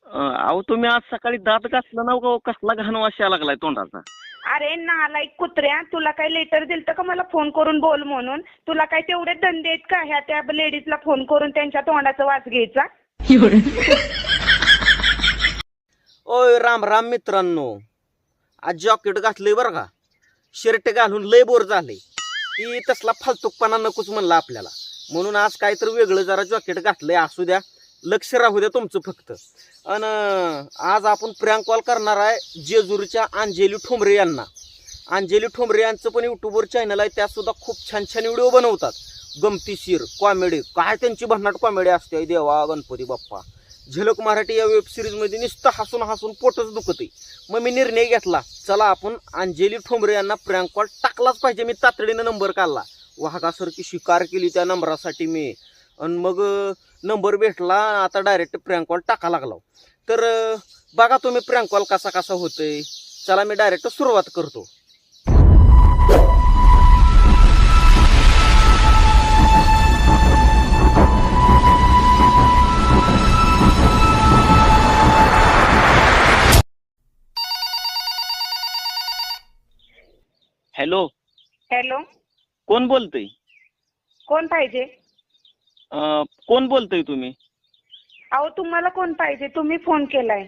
अहो तुम्ही आज सकाळी दात घासला ना हो, कसला घाण वास यायला लागलाय तोंडाचा. अरे नालायक कुत्र्या, तुला काय लेटर दिलतं का मला फोन करून बोल म्हणून? तुला काय तेवढे धंदे आहेत का ह्या त्या लेडीजला फोन करून त्यांच्या तोंडाचा वास घ्यायचा? ओय राम राम मित्रांनो, आज जॉकेट घातलंय बरं का, शर्ट घालून लय बोर झालंय. ती तसला फालतूकपणा नकोच म्हणलं आपल्याला, म्हणून आज काहीतरी वेगळं जरा जॉकेट घातलंय. असू द्या, लक्ष राहू द्या तुमचं फक्त. आणि आज आपण प्रँक कॉल करणार आहे जेजुरीच्या अंजली ठोंबरे यांना. अंजली ठोंबरे यांचं पण युट्यूबवर चॅनल आहे, त्यात सुद्धा खूप छान छान व्हिडिओ बनवतात, गमतीशीर कॉमेडी. काय त्यांची भन्नाट कॉमेडी असते देवा गणपती बाप्पा. झलक मराठी या वेब सिरीज मध्ये नुसतं हसून हसून पोटच दुखते. मग मी निर्णय घेतला, चला आपण अंजली ठोंबरे यांना प्रँक कॉल टाकलाच पाहिजे. मी तातडीने नंबर काढला, वाघासारखी शिकार केली त्या नंबरासाठी मी. आणि मग नंबर भेटला, आता डायरेक्ट प्रँक कॉल टाका लागला. तर बघा तुम्ही प्रँक कॉल कसा कसा होतोय. चला मी डायरेक्ट सुरुवात करतो. हॅलो, हॅलो, कोण बोलतोय? कोण पाहिजे? कोण बोलतोय तुम्ही? अहो तुम्हाला कोण पाहिजे? तुम्ही फोन केलाय.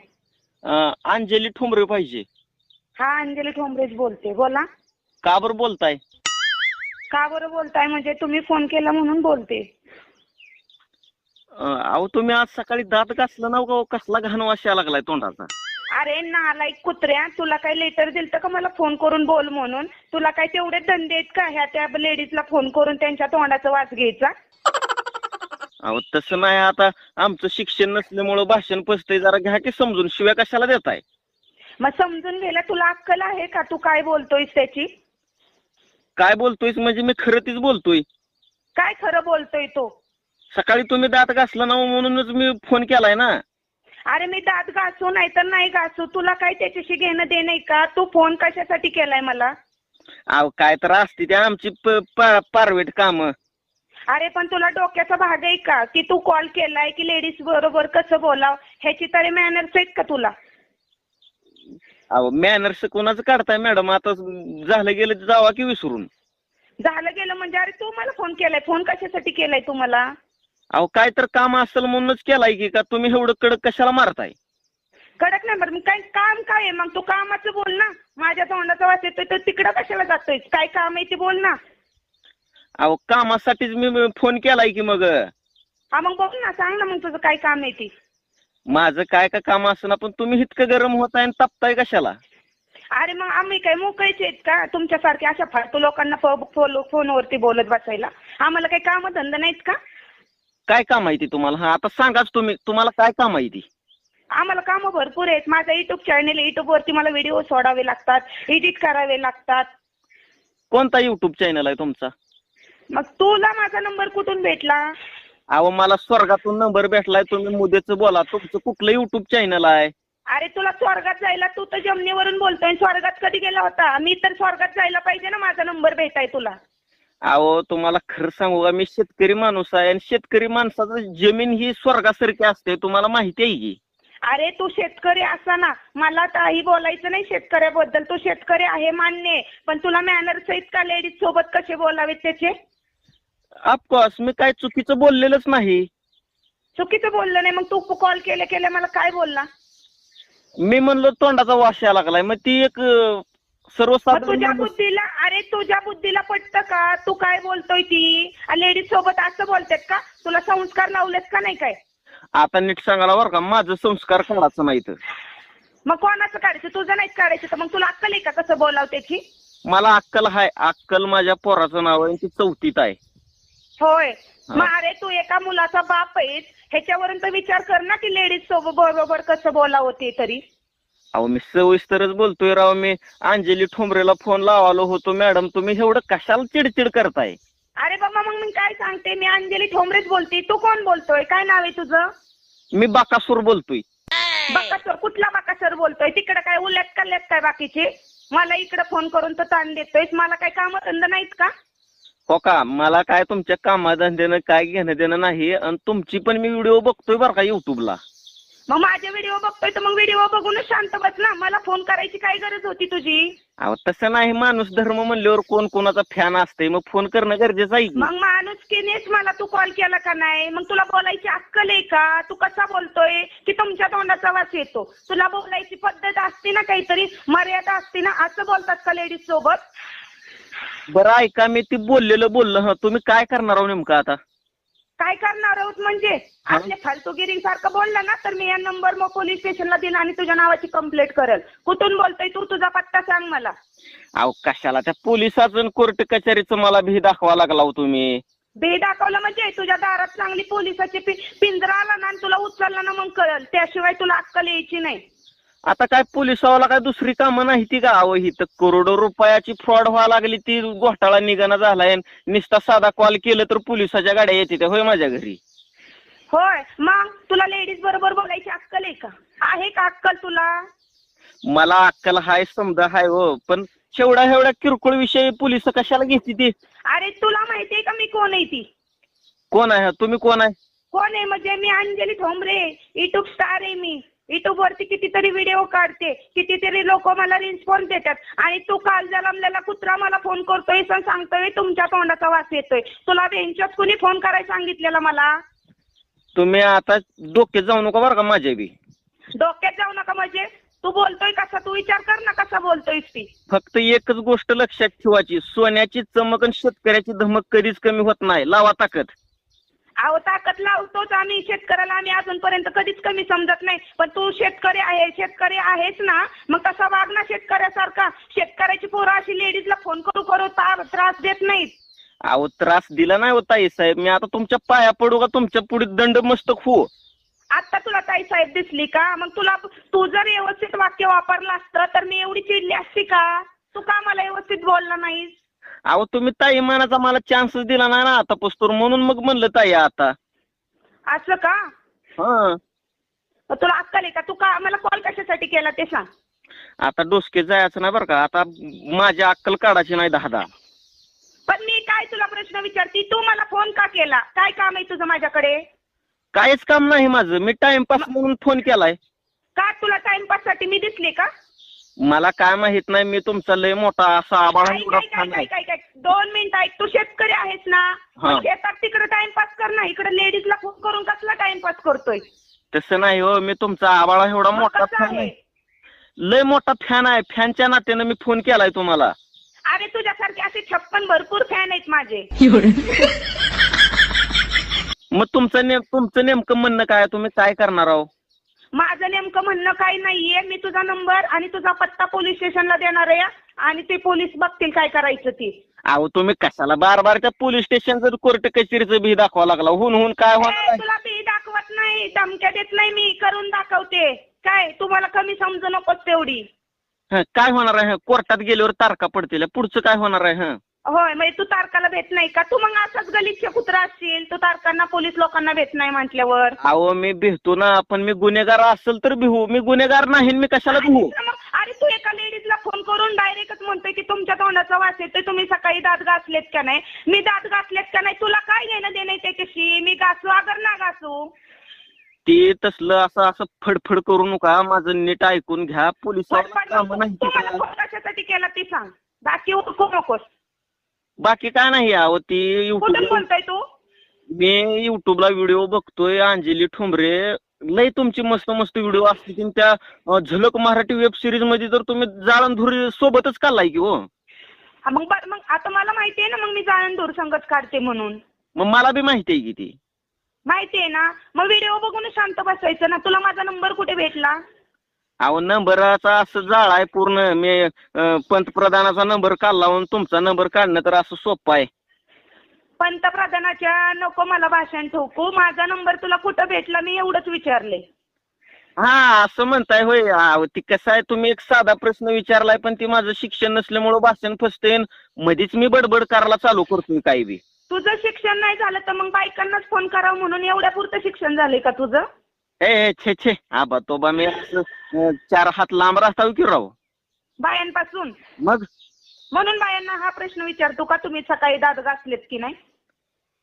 अंजली ठोंबरे पाहिजे. हा, अंजली ठोंबरेच बोलते, बोला. का बरं बोलताय? का बरं बोलताय म्हणजे तुम्ही फोन केला म्हणून बोलते. अहो तुम्ही आज सकाळी दात घासला ना हो, कसला घाण वास यायला लागलाय तोंडाचा. अरे नालायक कुत्र्या, तुला काय लेटर दिलतं का मला फोन करून बोल म्हणून? तुला काय तेवढे धंदे आहेत का ह्या त्या लेडीजला फोन करून त्यांच्या तोंडाचा वास घ्यायचा? अहो तसं नाही, आता आमचं शिक्षण नसल्यामुळं भाषण पसतंय, जरा घ्या की समजून. शिव्या कशाला देताय? मग समजून घ्यायला तुला अक्कल आहे का? तू काय बोलतोयस त्याची? काय बोलतोय म्हणजे मी खरं तीच बोलतोय. काय खरं बोलतोय तो? सकाळी तुम्ही दात घासला ना म्हणूनच मी फोन केलाय ना. अरे मी दात घासू नाही तर नाही घासू, तुला काय त्याच्याशी घेणं देणं का? तू फोन कशासाठी केलाय मला? अहो काय तर असते ते आमची पारवेट काम. अरे पण तुला डोक्याचा भाग आहे का की तू कॉल केलाय की लेडीज बरोबर कसं बोलाव ह्याची तरी मॅनर्स आहेत का तुला? अहो मॅनर्स कोणाचं काढताय मॅडम? आता झालं गेलं जावा की विसरून. झालं गेलं म्हणजे? अरे तू मला फोन केलाय, फोन कशासाठी केलाय तू मला? अहो काय तर काम असेल म्हणूनच केलाय की, का तुम्ही एवढं कडक कशाला मारताय? कडक नाही बरं, काय काम काय आहे मग? तू कामाचं बोल ना. माझ्या तोंडाचा वास येतोय तर तिकडं कशाला जातोय? काय काम आहे ते बोल ना. अहो कामासाठीच मी फोन केलाय की. मग हा मग बोल ना, सांग ना मग तुझं काय काम आहे ते. माझं काय का काम असं ना, पण तुम्ही इतकं गरम होताय आणि तापताय कशाला? अरे मग आम्ही काय मोकळेच आहेत का तुमच्यासारखे अशा फालतू लोकांना फोनवरती बोलत बसायला? आम्हाला काही काम धंदा नाहीत का? काय काम आहे ती तुम्हाला? हा आता सांगाच तुम्ही, तुम्हाला काय काम आहे ती? आम्हाला कामं भरपूर आहेत. माझा युट्यूब चॅनल आहे, युट्यूबवरती मला व्हिडिओ सोडावे लागतात, एडिट करावे लागतात. कोणता युट्यूब चॅनल आहे तुमचा? मग तुला माझा नंबर कुठून भेटला? अहो मला स्वर्गातून नंबर भेटलाय, तुम्ही मुदेच बोला. तुमचं कुठलं युट्यूब चॅनल आहे? अरे तुला स्वर्गात जायला, तू तर जमिनीवरून बोलतोय. स्वर्गात कधी गेला होता? मी तर स्वर्गात जायला पाहिजे ना माझा नंबर भेटाय तुला. अहो तुम्हाला खरं सांगू का, मी शेतकरी माणूस आहे आणि शेतकरी माणसाचं जमीन ही स्वर्गासारखी असते, तुम्हाला माहिती आहे की. अरे तू शेतकरी असताना मला काही बोलायचं नाही शेतकऱ्याबद्दल. तू शेतकरी आहे मान्य आहे, पण तुला मॅनर्स आहेत का लेडीज सोबत कसे बोलावेत त्याचे? ऑफकोर्स मी काय चुकीचं बोललेलंच नाही. चुकीचं बोललं नाही, मग तू कॉल केल्या मला काय बोलला? मी म्हणलो तोंडाचा वास यायला लागलाय, मग ती एक मग सर्वसाधारण तुझ्या माणूस- बुद्धीला, अरे तुझ्या बुद्धीला पटतं का? तू काय बोलतोय ती लेडीज सोबत असं बोलतात का? तुला संस्कार लावलेत का नाही काय? आता नीट सांगायला बरं का, माझं संस्कार काढायचं नाही तर. मग कोणाचं काढायचं? तुझं नाहीच काढायचं तर मग तुला अक्कल आहे का कसं बोलाव त्याची? मला अक्कल आहे. अक्कल माझ्या पोराचं नाव आहे, ती 4थीत आहे. होय. मग अरे तू एका मुलाचा बाप आहेस, ह्याच्यावरून तर विचार कर ना की लेडीज सोबत बरोबर कसं बोलावं ते तरी. अहो मी सविस्तरच बोलतोय राव. मी अंजली ठोंबरेला फोन लावालो होतो. मॅडम तुम्ही एवढं कशाला चिडचिड करताय? अरे बाबा मग मी काय सांगते, मी अंजली ठोंबरेच बोलते. तू कोण बोलतोय? काय नाव आहे तुझं? मी बाकासूर बोलतोय. बाकासर? कुठला बाकासर बोलतोय? तिकडे काय उलट कल्ल्यात काय बाकीचे? मला इकडे फोन करून तर ताण देतोय. मला काय काम धंदा नाहीत का? हो का, मला काय तुमच्या कामाधंद्यानं काय घेणं देणं नाही. आणि तुमची पण मी व्हिडिओ बघतोय बरं का युट्यूबला. मग माझे व्हिडिओ बघतोय तर मग व्हिडिओ बघूनच शांत बस ना. मला फोन करायची काय गरज होती तुझी? अहो तसं नाही, माणूस धर्म म्हणल्यावर कोण कोणाचा फॅन असते, मग फोन करणं गरजेचं आहे की. मग माणुसकीनेच मला तू कॉल केला का नाही? मग तुला बोलायची अक्कल आहे का? तू कसा बोलतोय की तुमच्या तोंडाचा वास येतो? तुला बोलायची पद्धत असते ना, काहीतरी मर्यादा असते ना. असं बोलतात का लेडीज सोबत? बरं ऐका, मी ती बोललो हं, तुम्ही काय करणार आहो नेमकं आता? काय करणार आहोत म्हणजे? आपल्या फालतूगिरी सारखं बोलला ना तर मी या नंबर मग पोलीस स्टेशनला देईन आणि तुझ्या नावाची कंप्लेंट करेल. कुठून बोलतोय तू? तुझा पत्ता सांग मला. अहो कशाला त्या पोलिसाचं कोर्ट कचेरीचं मला भी दाखवा लागला हो तुम्ही. बे दाखवलं म्हणजे तुझ्या दारात चांगली पोलिसाची पिंजरा आला ना आणि तुला उचलला ना मग कळल. त्याशिवाय तुला अक्कल यायची नाही. आता काय पोलिसावाला काय दुसरी कामं नाही ती का? अहो ही तर करोडो रुपयाची फ्रॉड व्हायला लागली, ती घोटाळा निघाना झालाय. नुसता साधा कॉल केलं तर पोलिसाच्या गाड्या येते होय माझ्या घरी. होय, मग तुला लेडीज बरोबर बोलायची अक्कल आहे का? आहे का अक्कल तुला? मला अक्कल हाय, समजा हाय हो, पण एवढ्या किरकोळ विषयी पोलिस कशाला घेते ती? अरे तुला माहितीये का मी कोण आहे ती? कोण आहे तुम्ही? कोण आहे? कोण आहे म्हणजे मी अंजली ठोंबरे, युट्यूब स्टार आहे मी. युट्यूब वरती कितीतरी व्हिडिओ काढते, कितीतरी लोक मला रिस्पॉन्स देतात. आणि तू काल जन्मलेला कुत्रा मला फोन करतोय आणि सांगतोय तुमच्या तोंडाचा वास येतोय. तुला बेंचच कुणी फोन करायला सांगितलेला मला? तुम्ही आता डोक्यात जाऊ नका बरं का माझ्या बी. डोक्यात जाऊ नका म्हणजे? तू बोलतोय कसा? तू विचार कर ना कसा बोलतोयस ती. फक्त एकच गोष्ट लक्षात ठेवायची, सोन्याची चमक आणि शेतकऱ्याची धमक कधीच कमी होत नाही. लावा ताकद. अहो ताकद लावतोच आम्ही शेतकऱ्याला. आम्ही अजूनपर्यंत कधीच कमी समजत नाही. पण तू शेतकरी आहेस ना, मग तसा वाग ना शेतकऱ्यासारखा. शेतकऱ्याची पोरं अशी लेडीजला फोन करू त्रास देत नाहीत. अहो त्रास दिला नाही हो ताई साहेब. मी आता तुमच्या पाया पडू का तुमच्या पुढे दंडमस्तक हो? आता तुला ताई साहेब दिसली का? मग तू जर व्यवस्थित वाक्य वापरलं असतं तर मी एवढी चिडली असती का? तू का मला व्यवस्थित बोलला नाहीस? अहो तुम्ही ताई मानाचा मला चान्सच दिला नाही ना आता पस्तूर, म्हणून मग म्हणलं ताई आता. असं का? हा, तुला अक्कल आहे का? तू का मला कॉल कशासाठी केला ते सांग. आता डोसके जायचं नाही बरं का. आता माझी अक्कल काढायची नाही 10. पण मी काय तुला प्रश्न विचारते, तू मला फोन का केला? काय काम आहे तुझं माझ्याकडे? काहीच काम नाही माझं. मी टाइमपास म्हणून फोन केलाय. का तुला टाइमपास साठी मी दिसले का? मला काय माहित नाही. मी तुमचा लय मोठा असा आबाळा एवढा fan आहे. काय 2 मिनिट ऐक. तू शेतकरी आहेस ना, हा. शेतात तिकडे टाइमपास कर ना. इकडे लेडीजला फोन करून कसला टाइमपास करतोय? तसं नाही हो, मी तुमचा आबाळा एवढा मग मोठा कसं फॅन आहे? आहे. लय मोठा फॅन आहे. फॅनच्या नात्यानं मी फोन केलाय तुम्हाला. अरे तुझ्यासारखे असे 56 भरपूर फॅन आहेत माझे. मग तुमचं नेमकं म्हणणं काय? तुम्ही काय करणार आहो? माझं नेमकं म्हणणं काही नाहीये. मी तुझा नंबर आणि तुझा पत्ता पोलीस स्टेशनला देणार आहे आणि ते पोलीस बघतील काय करायचं ते. अहो तुम्ही कशाला बार त्या पोलीस स्टेशन जर कोर्ट कचेरीचं भी दाखवा लागला, हुन काय होणार आहे? तुला बी दाखवत नाही, धमक्या देत नाही, मी करून दाखवते. काय तुम्हाला कमी समजू नकोस तेवढी. काय होणार आहे? कोर्टात गेल्यावर तारखा पडतील. पुढचं काय होणार आहे? होय, म्हणजे तू तारकाला भेट नाही का? तू मग असाच गलिच्छ कुत्रा असशील. तू तारकांना पोलीस लोकांना भेट नाही म्हटल्यावर. अहो मी भिवतो ना, पण मी गुन्हेगार असेल तर भिवू. मी गुन्हेगार नाही, मी कशाला भिवू? अरे तू एका लेडीजला फोन करून डायरेक्टच म्हणतोय की तुमच्या तोंडाचा वास येतोय, तुम्ही सकाळी दात घासलेत का नाही? मी दात घासलेत का नाही? तुला काय घेणं देणं त्याच्याशी? मी घासू अगर ना घासू? ते तसलं असं फडफड करू नका. माझं नीट ऐकून घ्या. पोलिसांना काम नाही तू मला ते. फोन कशासाठी केला ते सांग. बाकी उठू नकोस. बाकी काय नाही. अहो ती कुठून युट्यूब बोलतोय तू? मी युट्यूबला व्हिडिओ बघतोय. अंजली ठोंबरे लय तुमची मस्त व्हिडिओ असते. त्या झलक मराठी वेब सिरीज मध्ये तर तुम्ही जाळंधुरी सोबतच काढलाय की हो. मग आता मला माहितीये ना, मग मी जाणून संगत काढते म्हणून. मग मला बी माहिती आहे की ती. माहितीये ना, मग व्हिडिओ बघून शांत बसायचं ना. तुला माझा नंबर कुठे भेटला? अहो नंबराचा असं जाळ आहे पूर्ण. मी पंतप्रधानाचा नंबर काढला म्हणून तुमचा नंबर काढणं तर असं सोपं आहे. पंतप्रधानाच्या नको मला भाषण ठोकू. माझा नंबर तुला कुठं भेटला मी एवढंच विचारले. हा असं म्हणताय होय. ती कसं आहे, तुम्ही एक साधा प्रश्न विचारलाय, पण ती माझं शिक्षण नसल्यामुळं भाषण फसते. मध्येच मी बडबड करायला चालू करतोय काही बी. तुझं शिक्षण नाही झालं तर मग बायकांनाच फोन करावं म्हणून एवढ्या पुरतं शिक्षण झालंय का तुझं? छे आबा तोबा मी असं 4 हात लांब राहता की राव बायांपासून. मग म्हणून बायांना हा प्रश्न विचारतो का तुम्ही सकाळी दात घासलेत की नाही?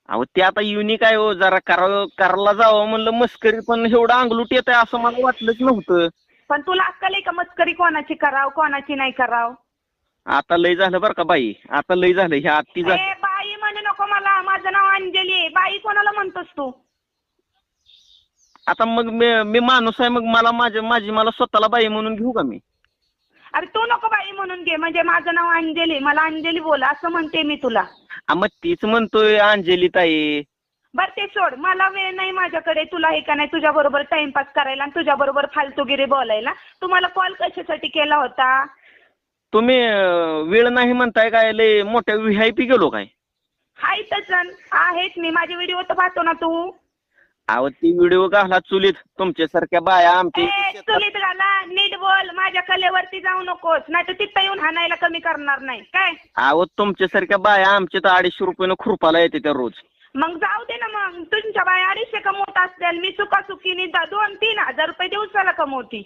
अहो ते आता युनिक आहे हो, जरा करायला जावं म्हणलं मस्करी, पण एवढं अंगलूट येत आहे असं मला वाटलंच नव्हतं. पण तुला अक्कल आहे का मस्करी कोणाची कराव कोणाची नाही कराव? आता लय झालं बरं का बाई, आता लय झालं, ह्या आत्ती झालं. ए बाई म्हणू नको मला, माझं नाव अंजली आहे. बाई कोणाला म्हणतोस तू? आता मग मी माणूस आहे, मग मला स्वतःला बाई म्हणून घेऊ का मी? अरे तू नको बाई म्हणून घे, म्हणजे माझं नाव अंजली, मला अंजली बोल असं म्हणते मी तुला. मग तीच म्हणतोय अंजली ताई. बर ते सोड, मला वेळ नाही माझ्याकडे, तुला हे का नाही तुझ्या बरोबर टाइमपास करायला आणि तुझ्या बरोबर फालतूगिरी बोलायला. तुम्हाला कॉल कशासाठी केला होता? तुम्ही वेळ नाही म्हणताय काय, लय मोठ्या VIP गेलो काय? हाय तसं आहेत मी, माझे व्हिडिओ तर पाहतो ना तू. अहो ती व्हिडिओ घाला चुलीत, तुमच्यासारख्या बाया आमच्या इथे ए शेतात- चुलीत घाला, नीट बोल, माझ्या कलेवरती जाऊ नकोस, नाही तर तिथं येऊन हाणायला कमी करणार नाही काय. अहो तुमच्यासारख्या बाया आमच्या तर 250 रुपयानं खुरपाला येते त्या रोज. मग जाऊ दे ना, मग तुमच्या बाय 250 कमवत असतील, मी सुखासुखीने 2-3 हजार रुपये दिवसाला कमवती.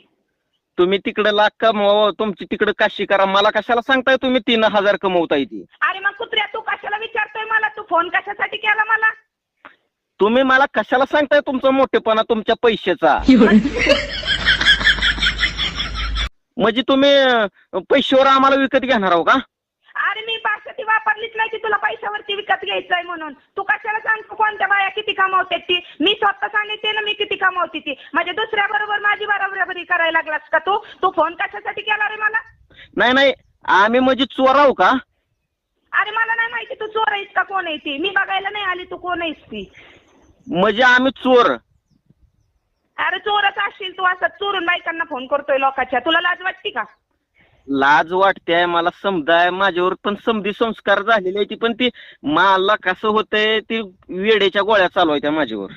तुम्ही तिकडे लाख कमवा, तुमची तिकडे काशी करा, मला कशाला सांगताय तुम्ही 3000 कमवताय ती? अरे मग कुत्र्या तू कशाला विचारतोय मला? तू फोन कशासाठी केला मला? तुम्ही मला कशाला सांगताय तुमचा मोठेपणा तुमच्या पैशाचा? म्हणजे तुम्ही पैशावर आम्हाला विकत घेणार आहो का? अरे मी भाषा ती वापरलीच नाही की तुला पैशावरती विकत घ्यायचंय म्हणून. तू कशाला सांगतो कोणत्या बाया किती कमावते ती? मी स्वतः सांगितले ना मी किती कमावते ती. म्हणजे दुसऱ्या बरोबर माझी बरोबरी करायला लागलास का तू? तू फोन कशासाठी केला रे मला? नाही आम्ही म्हणजे चोर आहो का? अरे मला नाही माहिती तू चोर आहेस का कोण आहे ती, मी बघायला नाही आली तू कोण आहेस ती. म्हणजे आम्ही चोर? अरे चोरच असशील तू, असं चोरून बायकांना फोन करतोय लोकांच्या. तुला लाज वाटते का? लाज वाटते मला, समजाय माझ्यावर पण समधी संस्कार झालेले आहे ती, पण ती मला कसं होतंय ती वेड्याच्या गोळ्या चालवायच्या माझ्यावर.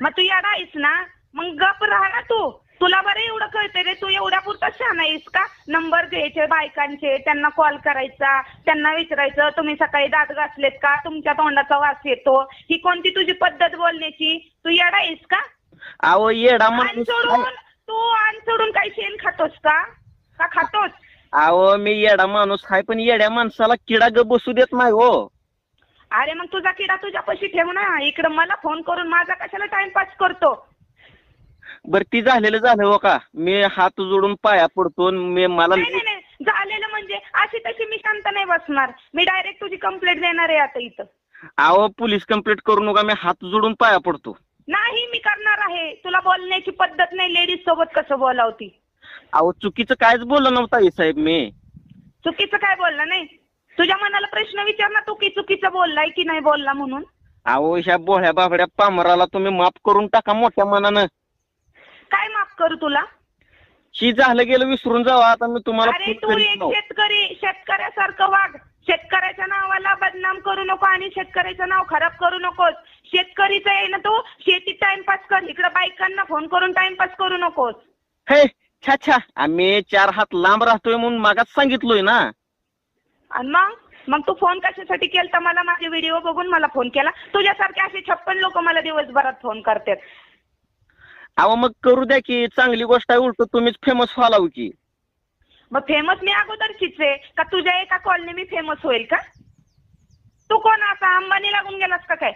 मग तू येडा आहेस ना, मग गप राहा ना तू. तुला बरं एवढं कळतंय रे, तू एवढ्या पुरता शहाणा आहेस का? नंबर घ्यायचे बायकांचे, त्यांना कॉल करायचा, त्यांना विचारायचं तुम्ही सकाळी दात घासलेत का, तुमच्या तोंडाचा वास येतो, ही कोणती तुझी पद्धत बोलण्याची? तू येडा आहेस का? अहो येडा आणि माणूस. सोडून तू आणि सोडून काही शेण खातोस का खातोस? अहो मी येडा माणूस आहे, पण येड्या माणसाला किडा ग बसू देत नाही हो. अरे मग तुझा किडा तुझ्यापाशी ठेव ना, इकडं मला फोन करून माझा कशाला टाइमपास करतो? बरं ती झालेलं झालं हो का, मी हात जोडून पाया पडतो. मला नाही झालेलं म्हणजे अशी तशी मी शांत नाही बसणार, मी डायरेक्ट तुझी कंप्लेंट देणार आहे आता इथं. अहो पोलीस कंप्लेंट करू नका, मी हात जोडून पाया पडतो. नाही मी करणार आहे. तुला बोलण्याची पद्धत नाही, लेडीज सोबत कसं बोलावती. अहो चुकीचं कायच बोललं नव्हतं साहेब मी. चुकीचं काय बोलला नाही? तुझ्या मनाला प्रश्न विचार ना, तू की चुकीचं बोललाय की नाही बोलला म्हणून. अहो ह्या बोळ्या बाबड्या पामराला तुम्ही माफ करून टाका मोठ्या मनानं. काय माफ करू तुला? शी झालं गेलं विसरून जावा, आता मी तुम्हाला अरे फोन तू करीत एक नाही. शेतकरी, शेतकऱ्यासारखं वाग. शेतकऱ्याच्या नावाला बदनाम करू नको आणि शेतकऱ्याचं नाव खराब करू नकोस. शेतकरीचं आहे ना तू, शेतीत टाइमपास कर, इकडे बायकांना फोन करून टाइमपास करू नकोस. हे छा आम्ही 4 हात लांब राहतोय म्हणून मागाच सांगितलोय ना. आणि मग तू फोन कशासाठी केलता मला? माझे व्हिडिओ बघून मला फोन केला? तुझ्यासारखे असे 56 लोक मला दिवसभरात फोन करतात. अहो मग करू द्या की, चांगली गोष्ट आहे, उलट तुम्हीच फेमस व्हालाव की. मग फेमस मी अगोदरचीच आहे का? तुझ्या एका कॉलने मी फेमस होईल का? तू कोण आता अंबानी लागून गेलास का काय?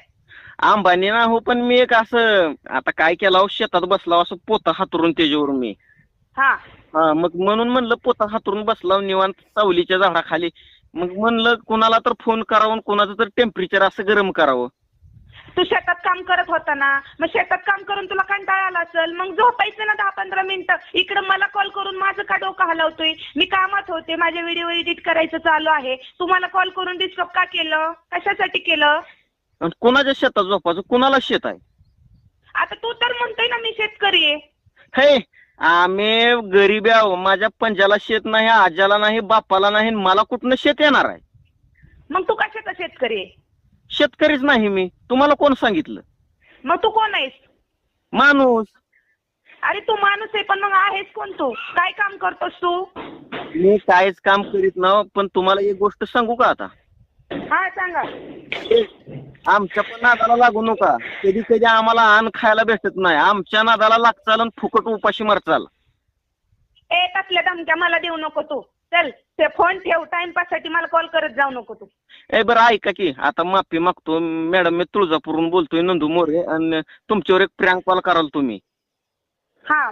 अंबानी ना हो, पण मी एक असं आता काय केलं, शेतात बसला असं पोता हातरून त्याच्यावर मी. हा मग म्हणून म्हणलं पोता हातरून बसला निवांत सावलीच्या झाडाखाली. मग म्हणलं कुणाला तर फोन करावं, कुणाचं तर टेम्परेचर असं गरम करावं. तू शेतात काम करत होता ना, मग शेतात काम करून तुला कंटाळा आला असेल, मग झोपायचं ना 10-15 मिनिटं. इकडं मला कॉल करून माझं का डोकं हलवतोय? मी कामात होते, माझे व्हिडिओ एडिट करायचं चालू आहे. तुम्हाला कॉल करून डिस्टर्ब का केलं? कशासाठी केलं? कुणाच्या शेतात झोपायचं? कुणाला शेत आहे? आता तू तर म्हणतोय ना मी शेतकरी आहे. हे आम्ही गरीब आहो, माझ्या पंजाला शेत नाही, आज्याला नाही, बापाला नाही, मला कुठनं शेत येणार आहे? मग तू कशाचा शेतकरी आहे? शेतकरीच नाही मी. तुम्हाला कोण सांगितलं? मग तू कोण आहेस? माणूस. अरे तू माणूस आहे, पण मग आहेस कोण तू? काय काम करतोस तू? मी काहीच काम करीत नाही, पण तुम्हाला एक गोष्ट सांगू का आता? हा सांगा. आमच्या पण नादाला लागू नका. कधी कधी आम्हाला अन्न खायला भेटत नाही, आमच्या नादाला लागचाल आणि फुकट उपाशी मरचाल. ए तसल्या धमक्या मला देऊ नको तू. चल ते फोन ठेव, टाइमपाससाठी मला कॉल करत जाऊ नको तू. ए बरं ऐका की, आता माफी मागतो मॅडम, मी तुळजापूरहून बोलतोय, नंदू मोरे, आणि तुमच्यावर एक प्रँक कॉल कराल तुम्ही. हा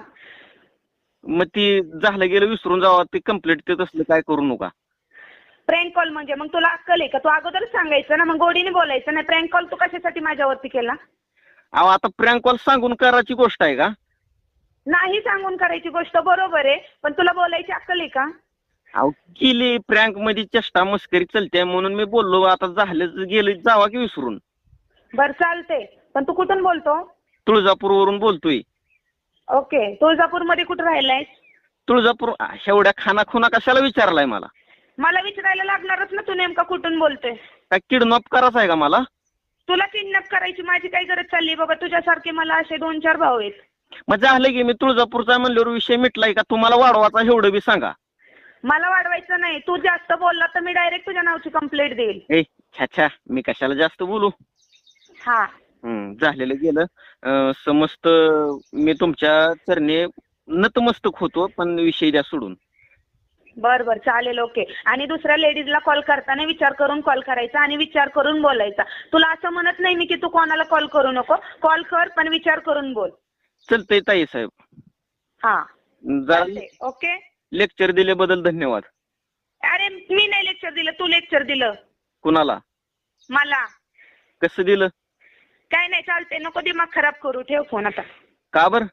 मग ती झालं गेलं विसरून जावा, ते कंप्लीट ते तसलं काय करू नका. प्रँक कॉल म्हणजे मग तुला अक्कल आहे का? तू अगोदरच सांगायचं ना, मग गोडीने बोलायचं नाही. प्रँक कॉल तू कशासाठी माझ्यावरती केला? अहो आता प्रँक कॉल सांगून करायची गोष्ट आहे का? नाही सांगून करायची गोष्ट बरोबर आहे, पण तुला बोलायची अक्कल आहे का? अहो केली प्रँक मध्ये चेष्टा मस्करी चलते म्हणून मी बोललो, आता झालं गेलं जावा की विसरून. बरं चालते, पण तू कुठून बोलतो? तुळजापूरवरून बोलतोय. ओके, तुळजापूरमध्ये कुठं राहिलायस? तुळजापूर एवढ्या खानाखुना कशाला विचारलाय मला? मला विचारायला लागणारच ना, तू नेमका कुठून बोलतोय? काय किडनॅप करायचं आहे का मला? तुला किडनॅप करायची माझी काय गरज चालली बाबा? तुझ्यासारखे मला असे 2-4 भाऊ आहेत. मग झालं की, मी तुळजापूरचा म्हणल्यावर विषय मिटलाय का? तुम्हाला वाढवायचा एवढं बी सांगा. मला वाढवायचं नाही, तू जास्त बोलला तर मी डायरेक्ट तुझ्या नावची कंप्लेंट देईल. ए छाछा, मी कशाला जास्त बोलू? हा झालेलं गेलं. समस्त मी तुमच्या चरणी नतमस्तक होतो, पण विषय द्या सोडून. बर बर चालेल, ओके. आणि दुसऱ्या लेडीजला कॉल करताना विचार करून कॉल करायचा आणि विचार करून बोलायचा. तुला असं म्हणत नाही मी की तू कोणाला कॉल करू नको, कॉल कर पण विचार करून बोल. चलतंय ताई साहेब. हा जरा ओके. लेक्चर दिल्याबद्दल धन्यवाद. अरे मी नाही लेक्चर दिलं, तू लेक्चर दिलं. कुणाला? मला. कसं दिलं? काय नाही, चालते, नको दिमाग खराब करू, ठेव फोन आता. का बर?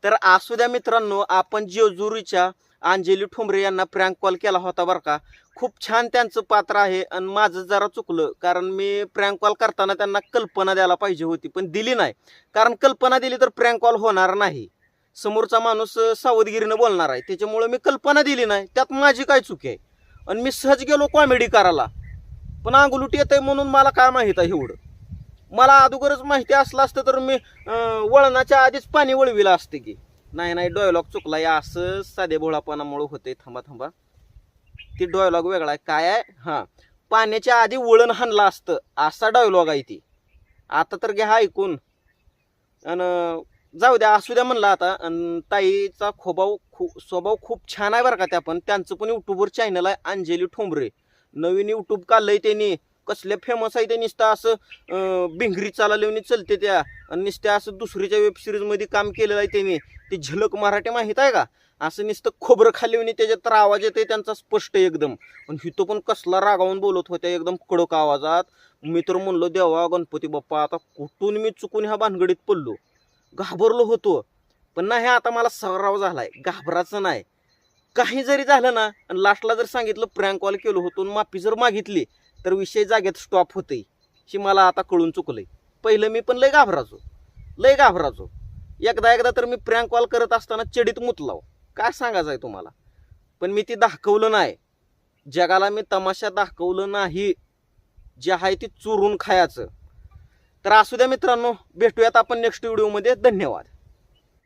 तर असू द्या मित्रांनो, आपण जेजुरीच्या अंजली ठोंबरे यांना प्रँक कॉल केला होता बरं का. खूप छान त्यांचं पात्र आहे, आणि माझं जरा चुकलं, कारण मी प्रँक कॉल करताना त्यांना कल्पना द्यायला पाहिजे होती, पण दिली नाही. कारण कल्पना दिली तर प्रँक कॉल होणार नाही, समोरचा माणूस सावधगिरीनं बोलणार आहे, त्याच्यामुळे मी कल्पना दिली नाही. त्यात माझी काय चूक आहे? आणि मी सहज गेलो कॉमेडी करायला, पण अंगलूट येत आहे म्हणून मला काय माहीत आहे एवढं? मला अगोदरच माहिती असलं असतं तर मी वळणाच्या आधीच पाणी वळविलं असते की. नाही डायलॉग चुकला, या असं साधे भोळापणामुळे होते. थांबा, ती डायलॉग वेगळा आहे. काय आहे? हां, पाण्याच्या आधी वळण हाणलं असतं, असा डायलॉग आहे ती. आता तर घ्या ऐकून, आणि जाऊ द्या, असू द्या म्हणलं आता. आणि ताईचा स्वभाव खूप छान आहे बरं का. त्या पण त्यांचं पण युट्यूबवर चॅनल आहे, अंजली ठोंबरे. नवीन युट्यूब काढलंय त्यांनी, कसल्या फेमस आहे ते. नुसतं असं भिंगरी चालवणी चलते त्या, आणि नुसत्या असं दुसरीच्या वेब सिरीज मध्ये काम केलेलं आहे त्यांनी. ती झलक मराठी माहित आहे का? असं नुसतं खोबरं खाल्ली त्याच्यात तर आवाज येते त्यांचा स्पष्ट एकदम. आणि हिथं पण कसला रागावून बोलत होत्या एकदम कडक आवाजात. मी तर म्हणलो देवा गणपती बाप्पा, आता कुठून मी चुकून ह्या भानगडीत पडलो, घाबरलो होतो. पण नाही, आता मला सराव झालाय, घाबरायचं नाही. काही जरी झालं ना, आणि लास्टला जर सांगितलं प्रँक कॉल केलो होतो, माफी जर मागितली, तर विषय जागेत स्टॉप होतोय. ही मला आता कळून चुकलंय. पहिलं मी पण लय घाबरायचो. एकदा तर मी प्रँक कॉल करत असताना चडीत मुतलाव. काय सांगायचं आहे तुम्हाला? पण मी ती दाखवलं नाही जगाला, मी तमाशा दाखवलं नाही. जे आहे ती चुरून खायचं. तर असू द्या मित्रांनो, भेटूयात आपण नेक्स्ट व्हिडिओमध्ये. धन्यवाद.